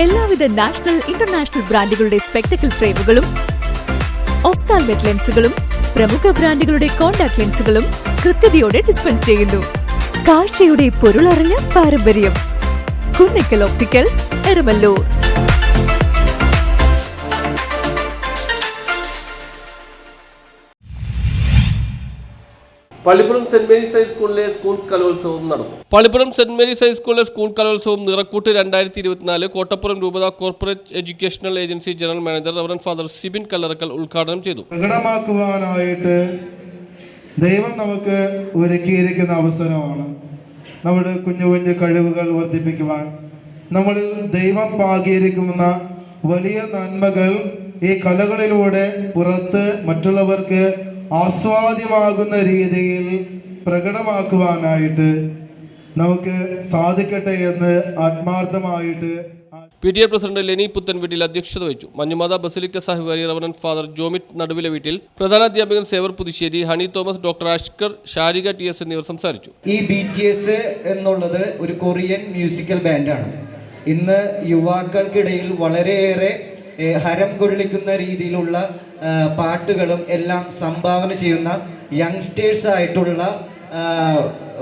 എല്ലാവിധ national international ബ്രാൻഡുകളുടെ spectacle ഫ്രെയിമുകളും ഒഫ്താൽമെറ്റ് ലെൻസുകളും പ്രമുഖ ബ്രാൻഡുകളുടെ കോൺടാക്ട് ലെൻസുകളും കൃത്യതയോടെ ഡിസ്പെൻസ് ചെയ്യുന്നു. കാഴ്ചയുടെ പൊരുളറിഞ്ഞ പാരമ്പര്യം. Kunnakkal opticals, Eramalloor. Pallippuram Saint Mary's ഹൈസ്കൂളിലെ സ്കൂൾ കലോത്സവം നടന്നു. പള്ളിപ്പുറം സെന്റ് മേരീസ് ഹൈസ്കൂളിലെ സ്കൂൾ കലോത്സവം നിറക്കൂട്ട് 2024 കോട്ടപ്പുറം രൂപത corporate educational agency general manager reverend father Sibin Kallarakkal ഉദ്ഘാടനം ചെയ്തു. പ്രകടമാക്കുവാനായിട്ട് ദൈവം നമുക്ക് ഒരുക്കിയിരിക്കുന്ന അവസരമാണ്. നമ്മുടെ കുഞ്ഞു കുഞ്ഞു കഴിവുകൾ വർദ്ധിപ്പിക്കുവാൻ, നമ്മളിൽ ദൈവം പാകിയിരിക്കുന്ന വലിയ നന്മകൾ ഈ കലകളിലൂടെ പുറത്ത് മറ്റുള്ളവർക്ക് ആസ്വാദ്യമാകുന്ന രീതിയിൽ പ്രകടമാക്കുവാനായിട്ട് നമുക്ക് സാധിക്കട്ടെ എന്ന് ആത്മാർത്ഥമായിട്ട് PTA പ്രസിഡന്റ് ലെനി പുത്തൻവീട്ടിൽ അധ്യക്ഷത വഹിച്ചു. മഞ്ഞുമാത ബസിലിക്ക സാഹിബ് റവറൻ ഫാദർ ജോമിറ്റ് നടുവിലെ വീട്ടിൽ പ്രധാനാധ്യാപകൻ Xavier Puthussery, Honey Thomas, doctor Ashkar, Sharika TS എന്നിവർ സംസാരിച്ചു. ഈ BTS എന്നുള്ളത് ഒരു കൊറിയൻ മ്യൂസിക്കൽ ബാൻഡാണ്. ഇന്ന് യുവാക്കൾക്കിടയിൽ വളരെയേറെ ഹരം കൊള്ളിക്കുന്ന രീതിയിലുള്ള പാട്ടുകളും എല്ലാം സംഭാവന ചെയ്യുന്ന യങ്സ്റ്റേഴ്സ് ആയിട്ടുള്ള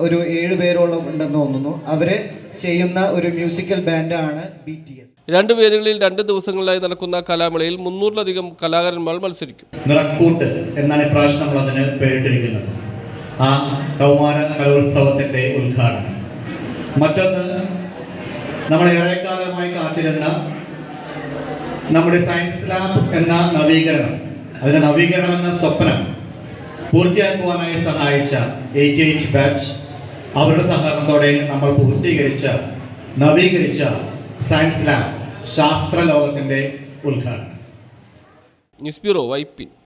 ഒരു 7 പേരോളം ഉണ്ടെന്ന് തോന്നുന്നു. അവര് ചെയ്യുന്ന ഒരു മ്യൂസിക്കൽ ബാൻഡാണ് BTS. 2 വേദികളിൽ 2 ദിവസങ്ങളിലായി നടക്കുന്ന കലാമേളയിൽ 300-ലധികം കലാകാരന്മാർ മത്സരിക്കും. നിറക്കൂട്ട് എന്നാണ് ഇപ്രാവശ്യം നമ്മൾ അതിന് പേരിട്ടിരിക്കുന്നത്. ആ കൗമാര കലോത്സവത്തിന്റെ ഉദ്ഘാടനം. മറ്റൊന്ന്, നമ്മൾ ഏറെക്കാലമായി കാത്തിരുന്ന നമ്മുടെ സയൻസ് ലാബ് എന്ന നവീകരണം, അതിന്റെ നവീകരണം എന്ന സ്വപ്നം പൂർത്തിയാക്കുവാനായി സഹായിച്ച 88 ബാച്ച്, അവരുടെ സഹകരണത്തോടെ നമ്മൾ നവീകരിച്ച സയൻസ് ലാബ് ശാസ്ത്ര ലോകത്തിന്റെ ഉദ്ഘാടനം. News bureau, Vypin.